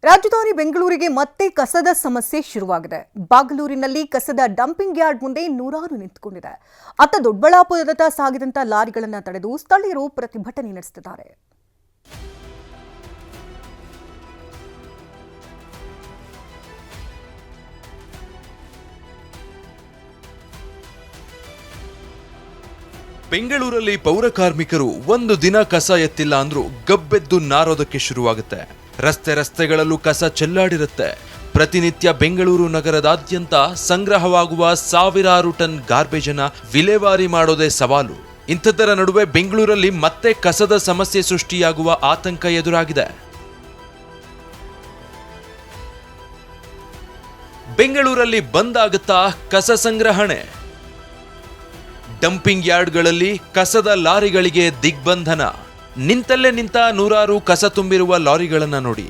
ರಾಜಧಾನಿ ಬೆಂಗಳೂರಿಗೆ ಮತ್ತೆ ಕಸದ ಸಮಸ್ಯೆ ಶುರುವಾಗಿದೆ. ಬಾಗಲೂರಿನಲ್ಲಿ ಕಸದ ಡಂಪಿಂಗ್ ಯಾರ್ಡ್ ಮುಂದೆ ನೂರಾರು ನಿಂತುಕೊಂಡಿದೆ. ಅತ್ತ ದೊಡ್ಡಬಳ್ಳಾಪುರದತ್ತ ಸಾಗಿದಂತ ಲಾರಿಗಳನ್ನು ತಡೆದು ಸ್ಥಳೀಯರು ಪ್ರತಿಭಟನೆ ನಡೆಸುತ್ತಿದ್ದಾರೆ. ಬೆಂಗಳೂರಲ್ಲಿ ಪೌರ ಕಾರ್ಮಿಕರು ಒಂದು ದಿನ ಕಸ ಎತ್ತಿಲ್ಲ ಅಂದ್ರೂ ಗಬ್ಬೆದ್ದು ನಾರೋದಕ್ಕೆ ಶುರುವಾಗುತ್ತೆ. ರಸ್ತೆಗಳಲ್ಲೂ ಕಸ ಚೆಲ್ಲಾಡಿರುತ್ತೆ. ಪ್ರತಿನಿತ್ಯ ಬೆಂಗಳೂರು ನಗರದಾದ್ಯಂತ ಸಂಗ್ರಹವಾಗುವ ಸಾವಿರಾರು ಟನ್ ಗಾರ್ಬೇಜ್ ಅನ್ನ ವಿಲೇವಾರಿ ಮಾಡೋದೇ ಸವಾಲು. ಇಂಥದ್ದರ ನಡುವೆ ಬೆಂಗಳೂರಲ್ಲಿ ಮತ್ತೆ ಕಸದ ಸಮಸ್ಯೆ ಸೃಷ್ಟಿಯಾಗುವ ಆತಂಕ ಎದುರಾಗಿದೆ. ಬೆಂಗಳೂರಲ್ಲಿ ಬಂದ್ ಆಗುತ್ತಾ ಕಸ ಸಂಗ್ರಹಣೆ? ಡಂಪಿಂಗ್ ಯಾರ್ಡ್ಗಳಲ್ಲಿ ಕಸದ ಲಾರಿಗಳಿಗೆ ದಿಗ್ಬಂಧನ. ನಿಂತಲ್ಲೇ ನಿಂತ ನೂರಾರು ಕಸ ತುಂಬಿರುವ ಲಾರಿಗಳನ್ನ ನೋಡಿ.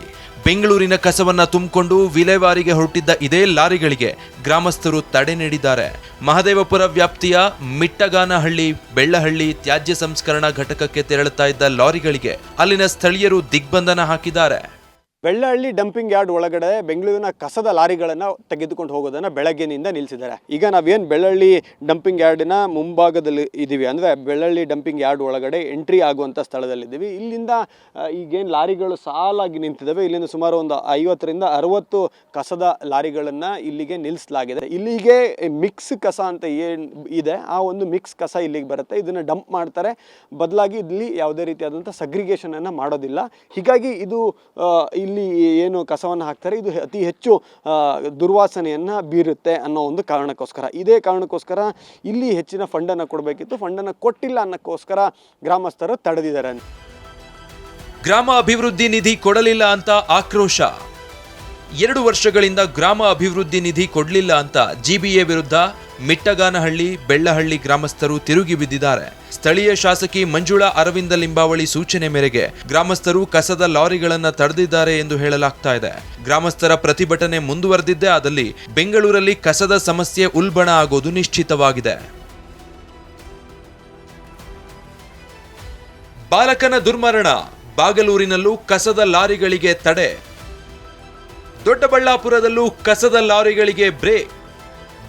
ಬೆಂಗಳೂರಿನ ಕಸವನ್ನ ತುಂಬಿಕೊಂಡು ವಿಲೇವಾರಿಗೆ ಹೊರಟಿದ್ದ ಇದೇ ಲಾರಿಗಳಿಗೆ ಗ್ರಾಮಸ್ಥರು ತಡೆ ನೀಡಿದ್ದಾರೆ. ಮಹದೇವಪುರ ವ್ಯಾಪ್ತಿಯ ಮಿಟ್ಟಗಾನಹಳ್ಳಿ ಬೆಳ್ಳಹಳ್ಳಿ ತ್ಯಾಜ್ಯ ಸಂಸ್ಕರಣಾ ಘಟಕಕ್ಕೆ ತೆರಳುತ್ತಾ ಇದ್ದ ಲಾರಿಗಳಿಗೆ ಅಲ್ಲಿನ ಸ್ಥಳೀಯರು ದಿಗ್ಬಂಧನ ಹಾಕಿದ್ದಾರೆ. ಬೆಳ್ಳಹಳ್ಳಿ ಡಂಪಿಂಗ್ ಯಾರ್ಡ್ ಒಳಗಡೆ ಬೆಂಗಳೂರಿನ ಕಸದ ಲಾರಿಗಳನ್ನು ತೆಗೆದುಕೊಂಡು ಹೋಗೋದನ್ನು ಬೆಳಗ್ಗೆನಿಂದ ನಿಲ್ಲಿಸಿದ್ದಾರೆ. ಈಗ ನಾವೇನು ಬೆಳ್ಳಹಳ್ಳಿ ಡಂಪಿಂಗ್ ಯಾರ್ಡಿನ ಮುಂಭಾಗದಲ್ಲಿ ಇದ್ದೀವಿ, ಅಂದರೆ ಬೆಳ್ಳಹಳ್ಳಿ ಡಂಪಿಂಗ್ ಯಾರ್ಡ್ ಒಳಗಡೆ ಎಂಟ್ರಿ ಆಗುವಂಥ ಸ್ಥಳದಲ್ಲಿದ್ದೀವಿ. ಇಲ್ಲಿಂದ ಈಗೇನು ಲಾರಿಗಳು ಸಾಲಾಗಿ ನಿಂತಿದ್ದಾವೆ, ಇಲ್ಲಿಂದ ಸುಮಾರು ಒಂದು 50ರಿಂದ 60 ಕಸದ ಲಾರಿಗಳನ್ನು ಇಲ್ಲಿಗೆ ನಿಲ್ಲಿಸಲಾಗಿದೆ. ಇಲ್ಲಿಗೆ ಮಿಕ್ಸ್ ಕಸ ಅಂತ ಏನು ಇದೆ, ಆ ಒಂದು ಮಿಕ್ಸ್ ಕಸ ಇಲ್ಲಿಗೆ ಬರುತ್ತೆ. ಇದನ್ನು ಡಂಪ್ ಮಾಡ್ತಾರೆ. ಬದಲಾಗಿ ಇಲ್ಲಿ ಯಾವುದೇ ರೀತಿಯಾದಂಥ ಸಗ್ರಿಗೇಷನನ್ನು ಮಾಡೋದಿಲ್ಲ. ಹೀಗಾಗಿ ಇದು ಇಲ್ಲಿ ಏನು ಕಸವನ್ನು ಹಾಕ್ತಾರೆ, ಇದು ಅತಿ ಹೆಚ್ಚು ದುರ್ವಾಸನೆಯನ್ನು ಬೀರುತ್ತೆ ಅನ್ನೋ ಒಂದು ಕಾರಣಕ್ಕೋಸ್ಕರ, ಇದೇ ಕಾರಣಕ್ಕೋಸ್ಕರ ಇಲ್ಲಿ ಹೆಚ್ಚಿನ ಫಂಡನ್ನು ಕೊಡಬೇಕಿತ್ತು. ಫಂಡನ್ನು ಕೊಟ್ಟಿಲ್ಲ ಅನ್ನೋಕ್ಕೋಸ್ಕರ ಗ್ರಾಮಸ್ಥರು ತಡೆದಿದ್ದಾರೆ. ಗ್ರಾಮ ಅಭಿವೃದ್ಧಿ ನಿಧಿ ಕೊಡಲಿಲ್ಲ ಅಂತ ಆಕ್ರೋಶ. 2 ವರ್ಷಗಳಿಂದ ಗ್ರಾಮ ಅಭಿವೃದ್ಧಿ ನಿಧಿ ಕೊಡಲಿಲ್ಲ ಅಂತ ಜಿಬಿಎ ವಿರುದ್ಧ ಮಿಟ್ಟಗಾನಹಳ್ಳಿ ಬೆಳ್ಳಹಳ್ಳಿ ಗ್ರಾಮಸ್ಥರು ತಿರುಗಿ ಬಿದ್ದಿದ್ದಾರೆ. ಸ್ಥಳೀಯ ಶಾಸಕಿ ಮಂಜುಳಾ ಅರವಿಂದ ಲಿಂಬಾವಳಿ ಸೂಚನೆ ಮೇರೆಗೆ ಗ್ರಾಮಸ್ಥರು ಕಸದ ಲಾರಿಗಳನ್ನು ತಡೆದಿದ್ದಾರೆ ಎಂದು ಹೇಳಲಾಗ್ತಾ ಇದೆ. ಗ್ರಾಮಸ್ಥರ ಪ್ರತಿಭಟನೆ ಮುಂದುವರೆದಿದ್ದೇ ಆದಲ್ಲಿ ಬೆಂಗಳೂರಲ್ಲಿ ಕಸದ ಸಮಸ್ಯೆ ಉಲ್ಬಣ ಆಗೋದು ನಿಶ್ಚಿತವಾಗಿದೆ. ಬಾಲಕನ ದುರ್ಮರಣ, ಬಾಗಲೂರಿನಲ್ಲೂ ಕಸದ ಲಾರಿಗಳಿಗೆ ತಡೆ. ದೊಡ್ಡಬಳ್ಳಾಪುರದಲ್ಲೂ ಕಸದ ಲಾರಿಗಳಿಗೆ ಬ್ರೇಕ್.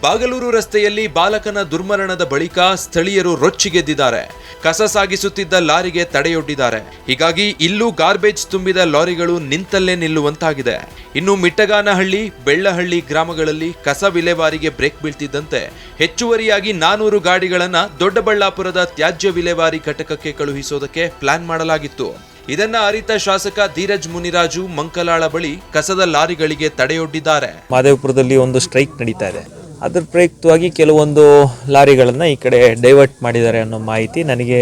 ಬಾಗಲೂರು ರಸ್ತೆಯಲ್ಲಿ ಬಾಲಕನ ದುರ್ಮರಣದ ಬಳಿಕ ಸ್ಥಳೀಯರು ರೊಚ್ಚಿಗೆದ್ದಿದ್ದಾರೆ. ಕಸ ಸಾಗಿಸುತ್ತಿದ್ದ ಲಾರಿಗೆ ತಡೆಯೊಡ್ಡಿದ್ದಾರೆ. ಹೀಗಾಗಿ ಇಲ್ಲೂ ಗಾರ್ಬೇಜ್ ತುಂಬಿದ ಲಾರಿಗಳು ನಿಂತಲ್ಲೇ ನಿಲ್ಲುವಂತಾಗಿದೆ. ಇನ್ನು ಮಿಟ್ಟಗಾನಹಳ್ಳಿ ಬೆಳ್ಳಹಳ್ಳಿ ಗ್ರಾಮಗಳಲ್ಲಿ ಕಸ ವಿಲೇವಾರಿಗೆ ಬ್ರೇಕ್ ಬೀಳ್ತಿದ್ದಂತೆ ಹೆಚ್ಚುವರಿಯಾಗಿ 400 ಗಾಡಿಗಳನ್ನ ದೊಡ್ಡಬಳ್ಳಾಪುರದ ತ್ಯಾಜ್ಯ ವಿಲೇವಾರಿ ಘಟಕಕ್ಕೆ ಕಳುಹಿಸೋದಕ್ಕೆ ಪ್ಲಾನ್ ಮಾಡಲಾಗಿತ್ತು. ಇದನ್ನ ಅರಿತ ಶಾಸಕ ಧೀರಜ್ ಮುನಿರಾಜು ಮಂಕಲಾಳ ಬಳಿ ಕಸದ ಲಾರಿಗಳಿಗೆ ತಡೆಯೊಡ್ಡಿದ್ದಾರೆ. ಮಹದೇವಪುರದಲ್ಲಿ ಒಂದು ಸ್ಟ್ರೈಕ್ ನಡೀತಾ ಇದೆ. ಅದರ ಪ್ರಯುಕ್ತವಾಗಿ ಕೆಲವೊಂದು ಲಾರಿಗಳನ್ನು ಈ ಕಡೆ ಡೈವರ್ಟ್ ಮಾಡಿದ್ದಾರೆ ಅನ್ನೋ ಮಾಹಿತಿ ನನಗೆ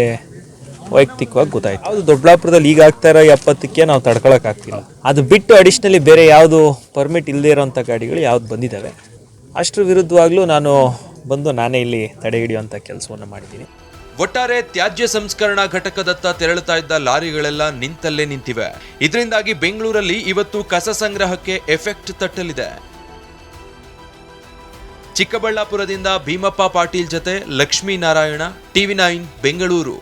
ವೈಯಕ್ತಿಕವಾಗಿ ಗೊತ್ತಾಯ್ತು. ಅದು ದೊಡ್ಡಬಳ್ಳಾಪುರದಲ್ಲಿ ಈಗ ಆಗ್ತಾ ಇರೋ 70ಕ್ಕೆ ನಾವು ತಡ್ಕೊಳಕ್ಕಾಗ್ತಿಲ್ಲ. ಅದು ಬಿಟ್ಟು ಅಡಿಷ್ನಲಿ ಬೇರೆ ಯಾವುದು ಪರ್ಮಿಟ್ ಇಲ್ಲದೆ ಇರೋಂಥ ಗಾಡಿಗಳು ಯಾವ್ದು ಬಂದಿದ್ದಾವೆ, ಅಷ್ಟರ ವಿರುದ್ಧವಾಗ್ಲೂ ನಾನೇ ಇಲ್ಲಿ ತಡೆ ಹಿಡಿಯುವಂಥ ಕೆಲಸವನ್ನು ಮಾಡಿದ್ದೀನಿ. ಒಟ್ಟಾರೆ ತ್ಯಾಜ್ಯ ಸಂಸ್ಕರಣಾ ಘಟಕದತ್ತ ತೆರಳುತ್ತಾ ಇದ್ದ ಲಾರಿಗಳೆಲ್ಲ ನಿಂತಲ್ಲೇ ನಿಂತಿವೆ. ಇದರಿಂದಾಗಿ ಬೆಂಗಳೂರಲ್ಲಿ ಇವತ್ತು ಕಸ ಸಂಗ್ರಹಕ್ಕೆ ಎಫೆಕ್ಟ್ ತಟ್ಟಲಿದೆ. ಚಿಕ್ಕಬಳ್ಳಾಪುರದಿಂದ ಭೀಮಪ್ಪ ಪಾಟೀಲ್ ಜೊತೆ ಲಕ್ಷ್ಮೀನಾರಾಯಣ, TV9 ಬೆಂಗಳೂರು.